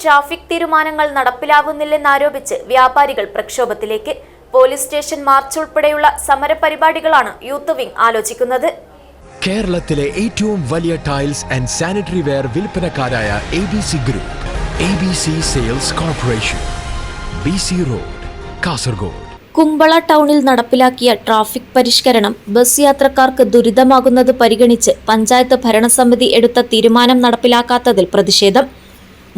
Traffic തീരുമാനങ്ങൾ നടപ്പിലാവുന്നില്ലെന്നാരോപിച്ച് വ്യാപാരികൾ പ്രക്ഷോഭത്തിലേക്ക്. Police station March ഉൾപ്പെടെയുള്ള സമരപരിപാടികളാണ് യൂത്ത് വിംഗ് ആലോചിക്കുന്നത്. കേരളത്തിലെ ഏറ്റവും വലിയ ടൈൽസ് ആൻഡ് സാനിറ്ററി വെയർ വിൽപ്പനക്കാരായ ABC group, ABC sales corporation, BC road, Kasaragod. Kumbla ടൗണിൽ നടപ്പിലാക്കിയ ട്രാഫിക് പരിഷ്കരണം ബസ് യാത്രക്കാർക്ക് ദുരിതമാകുന്നത് പരിഗണിച്ച് പഞ്ചായത്ത് ഭരണസമിതി എടുത്ത തീരുമാനം നടപ്പിലാക്കാത്തതിൽ പ്രതിഷേധം.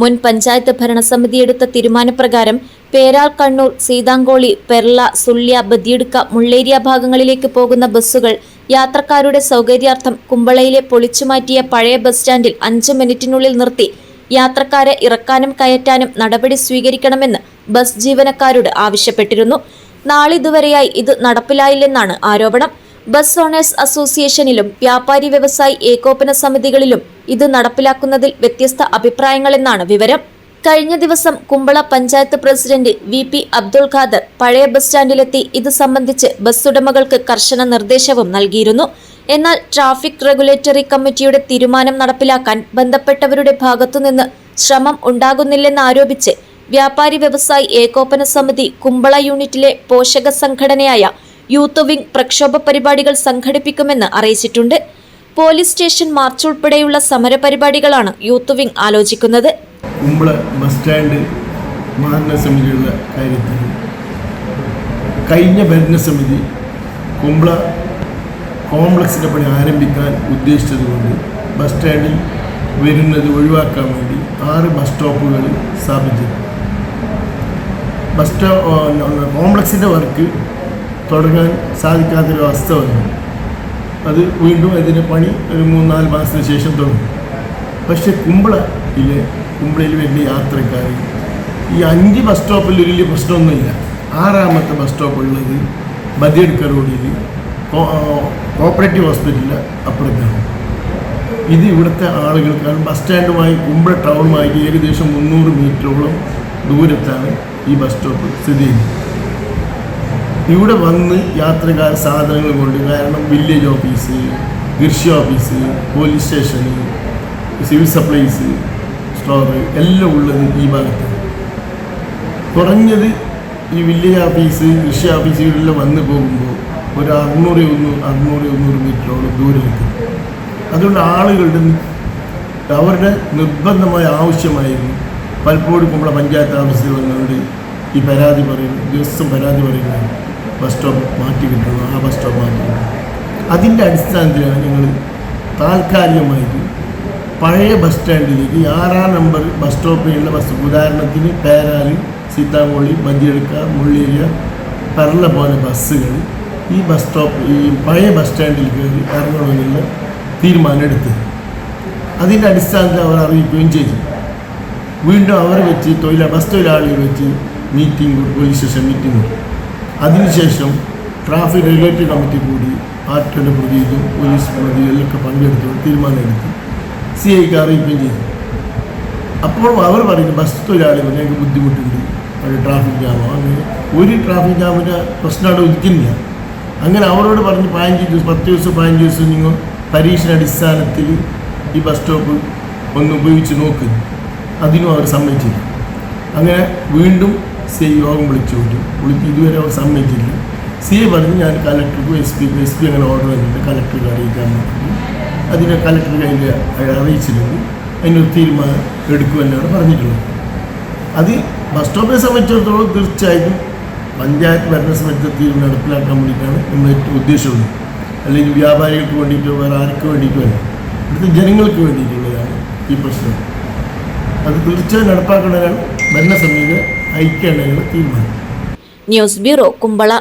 മുൻ പഞ്ചായത്ത് ഭരണസമിതി എടുത്ത തീരുമാനപ്രകാരം പേരാൽ, കണ്ണൂർ, സീതാങ്കോളി, പെർള, സുള്യ, ബദിയടുക്ക, മുള്ളേരിയ ഭാഗങ്ങളിലേക്ക് പോകുന്ന ബസ്സുകൾ യാത്രക്കാരുടെ സൗകര്യാർത്ഥം കുമ്പളയിലെ പൊളിച്ചുമാറ്റിയ പഴയ ബസ് സ്റ്റാൻഡിൽ 5 മിനിറ്റിനുള്ളിൽ നിർത്തി യാത്രക്കാരെ ഇറക്കാനും കയറ്റാനും നടപടി സ്വീകരിക്കണമെന്ന് ബസ് ജീവനക്കാരോട് ആവശ്യപ്പെട്ടിരുന്നു. നാളിതുവരെയായി ഇത് നടപ്പിലായില്ലെന്നാണ് ആരോപണം. ബസ് ഓണേഴ്സ് അസോസിയേഷനിലും വ്യാപാരി വ്യവസായി ഏകോപന സമിതികളിലും ഇത് നടപ്പിലാക്കുന്നതിൽ വ്യത്യസ്ത അഭിപ്രായങ്ങളെന്നാണ് വിവരം. കഴിഞ്ഞ ദിവസം കുമ്പള പഞ്ചായത്ത് പ്രസിഡന്റ് VP അബ്ദുൾ ഖാദർ പഴയ ബസ് സ്റ്റാൻഡിലെത്തി ഇത് സംബന്ധിച്ച് ബസ് ഉടമകൾക്ക് കർശന നിർദ്ദേശവും നൽകിയിരുന്നു. എന്നാൽ ട്രാഫിക് റെഗുലേറ്ററി കമ്മിറ്റിയുടെ തീരുമാനം നടപ്പിലാക്കാൻ ബന്ധപ്പെട്ടവരുടെ ഭാഗത്തുനിന്ന് ശ്രമം ഉണ്ടാകുന്നില്ലെന്നാരോപിച്ച് വ്യാപാരി വ്യവസായി ഏകോപന സമിതി കുമ്പള യൂണിറ്റിലെ പോഷക സംഘടനയായ യൂത്ത് വിംഗ് പ്രക്ഷോഭ പരിപാടികൾ സംഘടിപ്പിക്കുമെന്ന് അറിയിച്ചിട്ടുണ്ട്. പോലീസ് സ്റ്റേഷൻ മാർച്ച് ഉൾപ്പെടെയുള്ള സമരപരിപാടികളാണ് യൂത്ത് വിംഗ് ആലോചിക്കുന്നത്. കുമ്പള ബസ് സ്റ്റാൻഡ് ഭരണസമിതിയുള്ള കാര്യത്തിൽ കഴിഞ്ഞ ഭരണസമിതി കുമ്പള കോംപ്ലക്സിൻ്റെ പണി ആരംഭിക്കാൻ ഉദ്ദേശിച്ചതുകൊണ്ട് ബസ് സ്റ്റാൻഡിൽ വരുന്നത് ഒഴിവാക്കാൻ വേണ്ടി 6 ബസ് സ്റ്റോപ്പുകൾ സ്ഥാപിച്ചു. കോംപ്ലക്സിൻ്റെ വർക്ക് തുടങ്ങാൻ സാധിക്കാത്തൊരവസ്ഥ വന്നു. അത് വീണ്ടും അതിൻ്റെ പണി ഒരു 3-4 മാസത്തിന് ശേഷം തുടങ്ങും. പക്ഷേ കുമ്പളയിൽ വരുന്ന യാത്രക്കാർ ഈ 5 ബസ് സ്റ്റോപ്പിൽ വലിയ പ്രശ്നമൊന്നുമില്ല. 6ാമത്തെ ബസ് സ്റ്റോപ്പ് ഉള്ളത് ബദിയടുക്ക റോഡിൽ കോപ്പറേറ്റീവ് ഹോസ്പിറ്റലിൻ്റെ അപ്പുറത്താണ്. ഇത് ഇവിടുത്തെ ആളുകൾക്കാണ്. ബസ് സ്റ്റാൻഡുമായി കുമ്പള ടൗണുമായി ഏകദേശം 300 മീറ്ററോളം ദൂരത്താണ് ഈ ബസ് സ്റ്റോപ്പ് സ്ഥിതി ചെയ്യുന്നത്. ഇവിടെ വന്ന് യാത്രക്കാർ സാധനങ്ങൾ കൊണ്ട്, കാരണം വില്ലേജ് ഓഫീസ്, കൃഷി ഓഫീസ്, പോലീസ് സ്റ്റേഷന്, സിവിൽ സപ്ലൈസ് സ്റ്റോർ എല്ലാം ഉള്ളത് ഈ ഭാഗത്താണ്. കുറഞ്ഞത് ഈ വില്ലേജ് ഓഫീസ്, കൃഷി ഓഫീസുകളിലെല്ലാം വന്ന് പോകുമ്പോൾ ഒരു 600 മീറ്ററോളം ദൂരം എത്തും. അതുകൊണ്ട് അവരുടെ നിർബന്ധമായ ആവശ്യമായിരുന്നു പലപ്പോഴും കുമ്പള പഞ്ചായത്ത് ഓഫീസിൽ വന്നുകൊണ്ട് ഈ പരാതി പറയുന്നു, ദിവസം പരാതി പറയുന്നത് ബസ് സ്റ്റോപ്പ് മാറ്റി കിട്ടണം, ആ ബസ് സ്റ്റോപ്പ് മാറ്റി കിട്ടണം. അതിൻ്റെ അടിസ്ഥാനത്തിലാണ് ഞങ്ങൾ താൽക്കാലികമായിട്ട് പഴയ ബസ് സ്റ്റാൻഡിലേക്ക് 6ാം നമ്പർ ബസ് സ്റ്റോപ്പിലുള്ള ബസ്, ഉദാഹരണത്തിന് പേരാൽ, സീതാങ്കോളി, ബദിയടുക്ക, മുള്ളേരിയ, പെർള പോലെ ബസ്സുകൾ ഈ പഴയ ബസ് സ്റ്റാൻഡിൽ കയറി ഇറങ്ങണമെന്നുള്ള തീരുമാനം എടുത്തത്. അതിൻ്റെ അടിസ്ഥാനത്തിൽ അവർ അറിയിക്കുകയും ചെയ്തു. വീണ്ടും അവർ വെച്ച് ബസ് തൊഴിലാളികൾ വെച്ച് മീറ്റിംഗ്, പോലീസ് സ്റ്റേഷൻ മീറ്റിംഗ്. അതിനുശേഷം ട്രാഫിക് റെഗുലേറ്ററി കമ്മിറ്റി കൂടി ആർട്ടിയുടെ പ്രതിനിധിയും പോലീസ് പ്രതിനിധികളിലൊക്കെ പങ്കെടുത്ത് തീരുമാനമെടുത്ത് CIക്ക് അറിയിക്കുകയും ചെയ്തു. അപ്പോൾ അവർ പറയുന്നത് ബസ് തൊഴിലാളികൾ ഞങ്ങൾക്ക് ബുദ്ധിമുട്ടുണ്ട്, അത് ട്രാഫിക് ജാമോ, അങ്ങനെ ഒരു ട്രാഫിക് ജാമിൻ്റെ പ്രശ്നം അവിടെ ഒതുക്കുന്നില്ല. അങ്ങനെ അവരോട് പറഞ്ഞ് 10 ദിവസം നിങ്ങൾ പരീക്ഷണാടിസ്ഥാനത്തിൽ ഈ ബസ് സ്റ്റോപ്പ് ഒന്ന് ഉപയോഗിച്ച് നോക്ക്. അതിനും അവർ സമ്മതിച്ചില്ല. അങ്ങനെ വീണ്ടും CI യോഗം വിളിച്ചു. ഇതുവരെ അവർ സമ്മതിച്ചില്ല. CI പറഞ്ഞ് ഞാൻ കലക്ടർക്കും SP അങ്ങനെ ഓർഡർ വന്നിട്ട് കലക്ടർക്ക് അറിയിക്കാൻ പറ്റും. അതിനെ കലക്ടർ കയ്യിൽ അറിയിച്ചിട്ടുണ്ട്. അതിനൊരു തീരുമാനം എടുക്കുമെന്നാണ് പറഞ്ഞിട്ടുള്ളത്. അത് ബസ് സ്റ്റോപ്പിനെ സംബന്ധിച്ചിടത്തോളം തീർച്ചയായിട്ടും പഞ്ചായത്ത് ഭരണസമിതി തീരുമാനം നടപ്പിലാക്കാൻ വേണ്ടിയിട്ടാണ് നമ്മൾ ഏറ്റവും ഉദ്ദേശമുള്ളത്. അല്ലെങ്കിൽ വ്യാപാരികൾക്ക് വേണ്ടിയിട്ടോ വേറെ ആർക്ക് വേണ്ടിയിട്ടോ അല്ല, ഇവിടുത്തെ ജനങ്ങൾക്ക് വേണ്ടിയിട്ടുള്ളതാണ് ഈ പ്രശ്നം. അത് തീർച്ചയായും നടപ്പാക്കുന്നതിനാണ് ഭരണസമിതിയുടെ ഐക്യമുള്ള തീരുമാനം. News bureau, Kumbla.